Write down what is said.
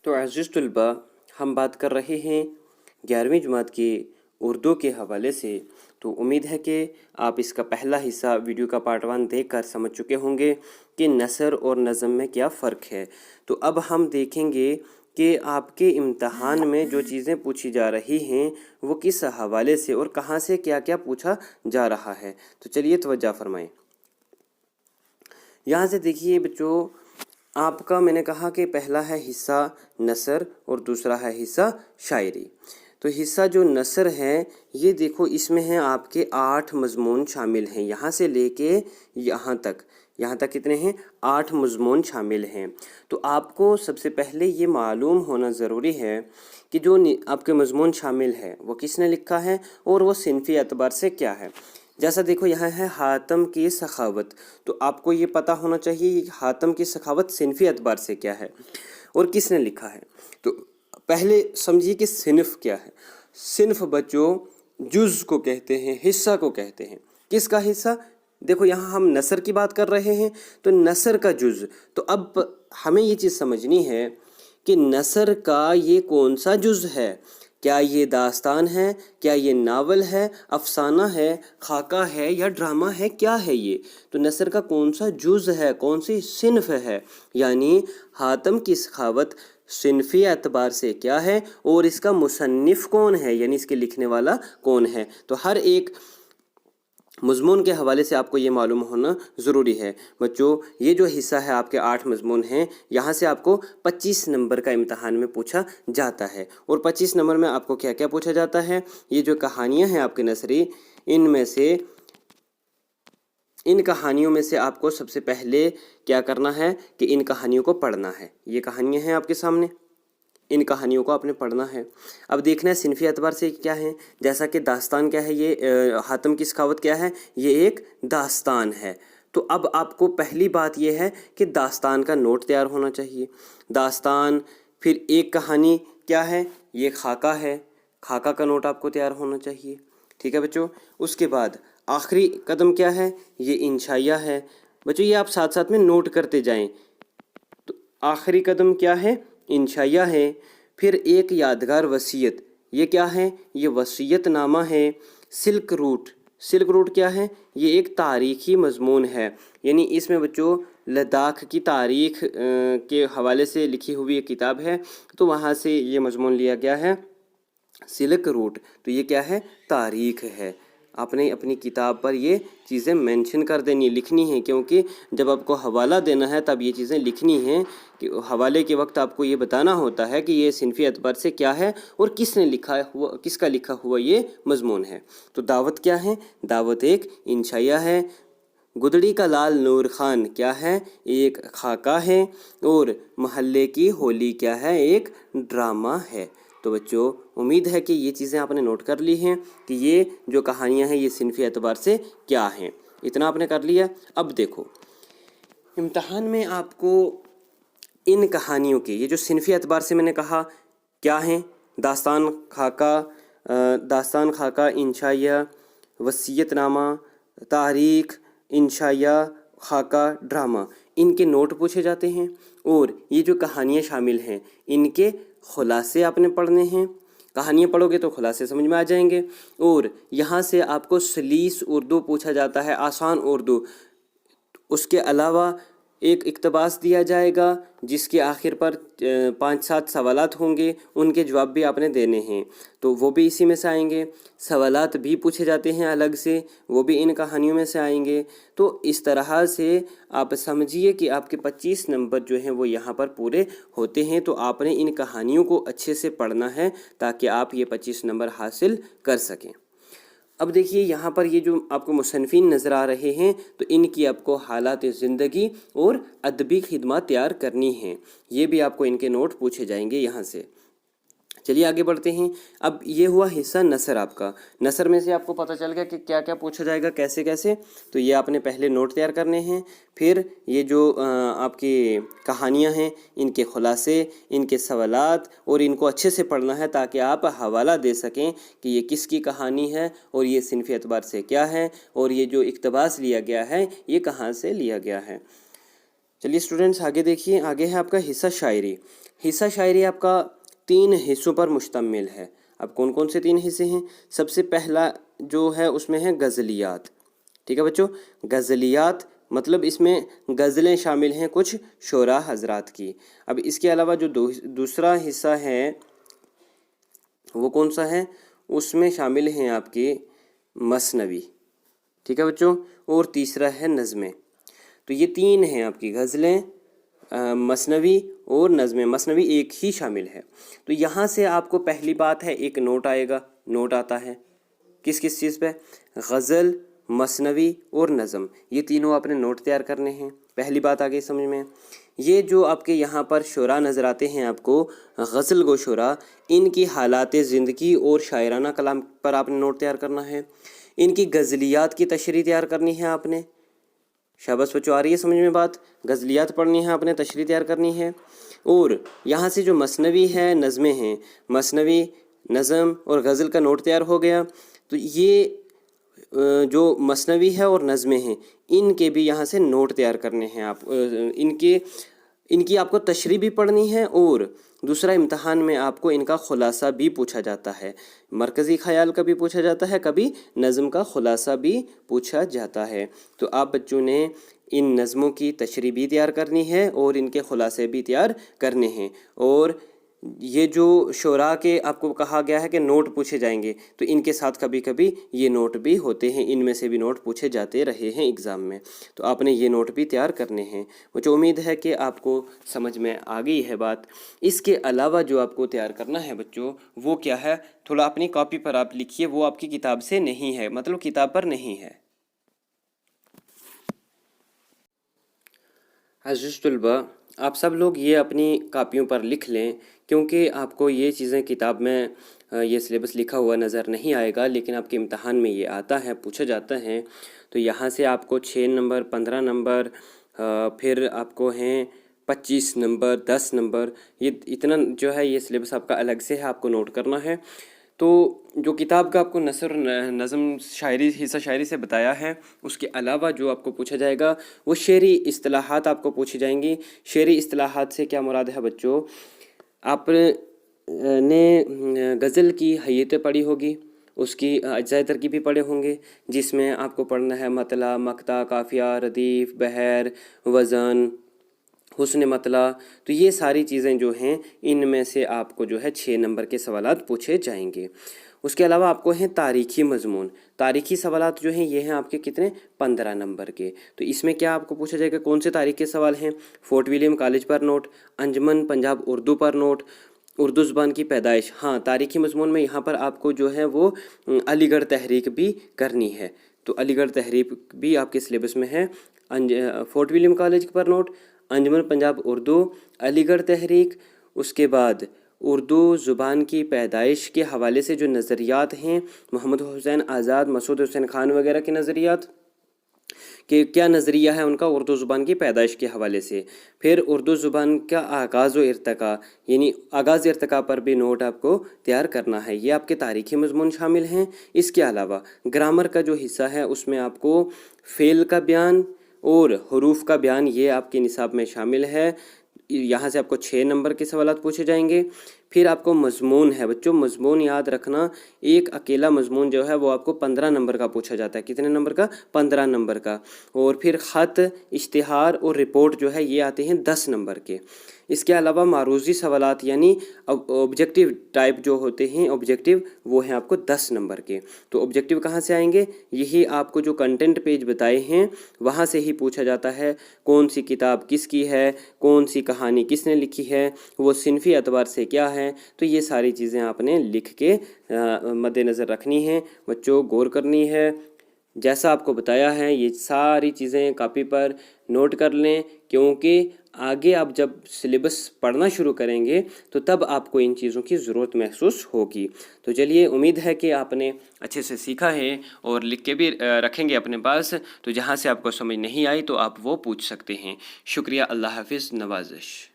तो अज़ीज़ तलबा, हम बात कर रहे हैं 11वीं जमात की उर्दू के हवाले से। तो उम्मीद है कि आप इसका पहला हिस्सा वीडियो का पार्ट 1 देख कर समझ चुके होंगे कि नसर और नज़म में क्या फ़र्क है। तो अब हम देखेंगे कि आपके इम्तहान में जो चीज़ें पूछी जा रही हैं वो किस हवाले से और कहाँ से क्या क्या पूछा जा रहा है। तो चलिए तवज्जो फरमाएं। यहाँ से देखिए बच्चों, आपका मैंने कहा कि पहला है हिस्सा नसर और दूसरा है हिस्सा शायरी। तो हिस्सा जो नसर है ये देखो, इसमें है आपके 8 मज़मून शामिल हैं, यहाँ से लेके यहाँ तक कितने हैं, 8 मज़मून शामिल हैं। तो आपको सबसे पहले ये मालूम होना ज़रूरी है कि जो आपके मज़मून शामिल है वो किसने लिखा है और वो सिनफ़ी एतबार से क्या है। जैसा देखो यहाँ है हातम की सखावत, तो आपको ये पता होना चाहिए हातम की सखावत सिनफ़ी एतबार से क्या है और किसने लिखा है। तो पहले समझिए कि सिनफ़ क्या है। सिनफ़ बच्चों जुज़ को कहते हैं, हिस्सा को कहते हैं। किसका हिस्सा? देखो यहाँ हम नसर की बात कर रहे हैं तो नसर का जुज़। तो अब हमें ये चीज़ समझनी है कि नसर का ये कौन सा जुज़ है। क्या ये दास्तान है, क्या ये नावल है, अफसाना है, खाका है या ड्रामा है, क्या है ये। तो नसर का कौन सा जुज़ है, कौन सी सिनफ है, यानी हातम की सखावत सिनफ़ी एतबार से क्या है और इसका मुसन्निफ़ कौन है, यानी इसके लिखने वाला कौन है। तो हर एक मज़मून के हवाले से आपको ये मालूम होना ज़रूरी है। बच्चों ये जो हिस्सा है आपके 8 मज़मून हैं, यहाँ से आपको 25 नंबर का इम्तहान में पूछा जाता है। और 25 नंबर में आपको क्या क्या पूछा जाता है, ये जो कहानियाँ हैं आपके नसरी, इन कहानियों में से आपको सबसे पहले क्या करना है कि इन कहानियों को पढ़ना है। ये कहानियाँ हैं आपके सामने, इन कहानियों को आपने पढ़ना है। अब देखना है सिनफ़ी एतबार से क्या है। जैसा कि दास्तान क्या है, ये हातम की सखावत क्या है, ये एक दास्तान है। तो अब आपको पहली बात ये है कि दास्तान का नोट तैयार होना चाहिए। दास्तान, फिर एक कहानी क्या है, ये खाका है, खाका का नोट आपको तैयार होना चाहिए। ठीक है बच्चों। उसके बाद आखिरी कदम क्या है, ये इंशाइया है। बच्चों ये आप साथ साथ में नोट करते जाएं। तो आखिरी कदम क्या है, इंशाइया है। फिर एक यादगार वसीयत, ये क्या है, ये वसीयत नामा है। सिल्क रूट क्या है, ये एक तारीख़ी मज़मून है, यानी इसमें बच्चों लद्दाख की तारीख़ के हवाले से लिखी हुई एक किताब है, तो वहाँ से ये मज़मून लिया गया है सिल्क रूट। तो ये क्या है, तारीख़ है। आपने अपनी किताब पर ये चीज़ें मेंशन कर देनी, लिखनी है, क्योंकि जब आपको हवाला देना है तब ये चीज़ें लिखनी हैं कि हवाले के वक्त आपको ये बताना होता है कि ये सिनफ़ी एतबार से क्या है और किसने लिखा हुआ, किसका लिखा हुआ ये मज़मून है। तो दावत क्या है, दावत एक इंशाइया है। गुदड़ी का लाल नूर खान क्या है, एक खाका है। और महल्ले की होली क्या है, एक ड्रामा है। तो बच्चों उम्मीद है कि ये चीज़ें आपने नोट कर ली हैं कि ये जो कहानियाँ हैं ये सिनफ़ी एतबार से क्या हैं। इतना आपने कर लिया। अब देखो इम्तहान में आपको इन कहानियों के, ये जो सिनफ़ी एतबार से मैंने कहा क्या हैं, दास्तान खाका, इंशाइया, वसीयतनामा, तारीख़, इंशाइया, खाका, ड्रामा, इनके नोट पूछे जाते हैं। और ये जो कहानियाँ शामिल हैं इनके खुलासे आपने पढ़ने हैं। कहानियाँ पढ़ोगे तो खुलासे समझ में आ जाएंगे। और यहाँ से आपको सलीस उर्दू पूछा जाता है, आसान उर्दू। उसके अलावा एक इक़्तिबास दिया जाएगा जिसके आखिर पर 5-7 सवालात होंगे, उनके जवाब भी आपने देने हैं, तो वो भी इसी में से आएंगे। सवालात भी पूछे जाते हैं अलग से, वो भी इन कहानियों में से आएंगे। तो इस तरह से आप समझिए कि आपके 25 नंबर जो हैं वो यहाँ पर पूरे होते हैं। तो आपने इन कहानियों को अच्छे से पढ़ना है ताकि आप ये 25 नंबर हासिल कर सकें। अब देखिए यहाँ पर ये जो आपको मुसन्निफ़ीन नज़र आ रहे हैं तो इनकी आपको हालात ज़िंदगी और अदबी खिदमत तैयार करनी हैं। ये भी आपको इनके नोट पूछे जाएंगे यहाँ से। चलिए आगे बढ़ते हैं। अब ये हुआ हिस्सा नसर आपका। नसर में से आपको पता चल गया कि क्या क्या पूछा जाएगा, कैसे कैसे। तो ये आपने पहले नोट तैयार करने हैं। फिर ये जो आपकी कहानियाँ हैं इनके खुलासे, इनके सवालात, और इनको अच्छे से पढ़ना है ताकि आप हवाला दे सकें कि ये किसकी कहानी है और ये सिनफ़ी एतबार से क्या है और ये जो इक़्तिबास लिया गया है ये कहाँ से लिया गया है। चलिए स्टूडेंट्स आगे देखिए, आगे है आपका हिस्सा शायरी। हिस्सा शायरी आपका 3 हिस्सों पर मुश्तमिल है। अब कौन कौन से 3 हिस्से हैं? सबसे पहला जो है उसमें है गज़लियात। ठीक है बच्चों, गज़लियात मतलब इसमें गज़लें शामिल हैं कुछ शोरा हजरात की। अब इसके अलावा जो दूसरा हिस्सा है वो कौन सा है? उसमें शामिल हैं आपके मसनवी। ठीक है बच्चों, और तीसरा है नज़में। तो ये 3 हैं आपकी, गज़लें, मसनवी और नज़में। मसनवी एक ही शामिल है। तो यहाँ से आपको पहली बात है एक नोट आएगा, नोट आता है किस किस चीज़ पे? गज़ल, मसनवी और नज़म, ये तीनों आपने नोट तैयार करने हैं। पहली बात आ गई समझ में। ये जो आपके यहाँ पर शुरा नज़र आते हैं आपको, गज़ल गो शुरा, इनकी हालात ज़िंदगी और शायराना कलाम पर आपने नोट तैयार करना है। इनकी गज़लियात की तशरीह तैयार करनी है आपने। शाबाश बच्चों, आ रही है समझ में बात? गज़लियात पढ़नी है आपने, तशरीह तैयार करनी है। और यहाँ से जो मसनवी है, नज़में हैं, मसनवी, नज़म और गज़ल का नोट तैयार हो गया। तो ये जो मसनवी है और नज़में हैं, इनके भी यहाँ से नोट तैयार करने हैं आप। इनकी आपको तशरीह भी पढ़नी है, और दूसरा इम्तहान में आपको इनका खुलासा भी पूछा जाता है। मरकज़ी ख़याल का भी पूछा जाता है, कभी नज़म का खुलासा भी पूछा जाता है। तो आप बच्चों ने इन नज़मों की तशरीह भी तैयार करनी है और इनके खुलासे भी तैयार करने हैं। और ये जो शोरा के आपको कहा गया है कि नोट पूछे जाएंगे, तो इनके साथ कभी कभी ये नोट भी होते हैं, इनमें से भी नोट पूछे जाते रहे हैं एग्ज़ाम में। तो आपने ये नोट भी तैयार करने हैं। मुझे उम्मीद है कि आपको समझ में आ गई है बात। इसके अलावा जो आपको तैयार करना है बच्चों, वो क्या है? थोड़ा अपनी कॉपी पर आप लिखिए, वो आपकी किताब से नहीं है, मतलब किताब पर नहीं है। अज़ीज़ तलबा, आप सब लोग ये अपनी कापियों पर लिख लें, क्योंकि आपको ये चीज़ें किताब में ये सिलेबस लिखा हुआ नज़र नहीं आएगा, लेकिन आपके इम्तहान में ये आता है, पूछा जाता है। तो यहाँ से आपको 6 नंबर, 15 नंबर, फिर आपको हैं 25 नंबर, 10 नंबर, ये इतना जो है ये सिलेबस आपका अलग से है, आपको नोट करना है। तो जो किताब का आपको नसर, नज़म, शायरी, हिस्सा शायरी से बताया है, उसके अलावा जो आपको पूछा जाएगा वो शेरी इस्तिलाहात आपको पूछी जाएंगी। शेरी इस्तिलाहात से क्या मुराद है बच्चों? आपने गज़ल की हैयत पढ़ी होगी, उसकी अज्ज़ाए तरकीब भी पढ़े होंगे, जिसमें आपको पढ़ना है मतला, मक्ता, काफ़िया, रदीफ़, बहर, वज़न, हुस्न मतला। तो ये सारी चीज़ें जो हैं, इनमें से आपको जो है 6 नंबर के सवालात पूछे जाएंगे। उसके अलावा आपको हैं तारीख़ी मज़मून। तारीख़ी सवालात जो हैं ये हैं आपके कितने? 15 नंबर के। तो इसमें क्या आपको पूछा जाएगा? कौन से तारीख़ के सवाल हैं? फोर्ट विलियम कॉलेज पर नोट, अंजुमन पंजाब उर्दू पर नोट, उर्दू ज़ुबान की पैदाइश। हाँ, तारीख़ी मज़मून में यहाँ पर आपको जो है वो अलीगढ़ तहरीक भी करनी है। तो अलीगढ़ तहरीक भी आपके सिलेबस में है। फोर्ट विलियम कॉलेज पर नोट, अंजुमन पंजाब उर्दू, अलीगढ़ तहरीक। उसके बाद उर्दू ज़ुबान की पैदाइश के हवाले से जो नज़रियात हैं, मोहम्मद हुसैन आज़ाद, मसूद हुसैन खान वगैरह के नज़रियात, कि क्या नज़रिया है उनका उर्दू ज़ुबान की पैदाइश के हवाले से। फिर उर्दू ज़ुबान का आगाज़ व इर्तिका, यानी आगाज़ इर्तिका पर भी नोट आपको तैयार करना है। ये आपके तारीख़ी मज़मून शामिल हैं। इसके अलावा ग्रामर का जो हिस्सा है उसमें आपको फ़ेल का बयान और हुरूफ का बयान, ये आपके निसाब में शामिल है। यहाँ से आपको 6 नंबर के सवालात पूछे जाएंगे। फिर आपको मज़मून है बच्चों, मज़मून याद रखना, एक अकेला मज़मून जो है वो आपको 15 नंबर का पूछा जाता है। कितने नंबर का? 15 नंबर का। और फिर ख़त, इश्तिहार और रिपोर्ट जो है ये आते हैं 10 नंबर के। इसके अलावा मारूज़ी सवालात यानी ऑब्जेक्टिव टाइप जो होते हैं, ऑब्जेक्टिव, वो हैं आपको 10 नंबर के। तो ऑब्जेक्टिव कहाँ से आएंगे? यही आपको जो कंटेंट पेज बताए हैं वहाँ से ही पूछा जाता है। कौन सी किताब किसकी है, कौन सी कहानी किसने लिखी है, वो सिनफ़ी एतबार से क्या है। तो ये सारी चीज़ें आपने लिख के मद्देनज़र रखनी है बच्चों, गौर करनी है। जैसा आपको बताया है ये सारी चीज़ें कॉपी पर नोट कर लें, क्योंकि आगे आप जब सिलेबस पढ़ना शुरू करेंगे तो तब आपको इन चीज़ों की ज़रूरत महसूस होगी। तो चलिए, उम्मीद है कि आपने अच्छे से सीखा है और लिख के भी रखेंगे अपने पास। तो जहाँ से आपको समझ नहीं आई तो आप वो पूछ सकते हैं। शुक्रिया, अल्लाह हाफिज़, नवाज़िश।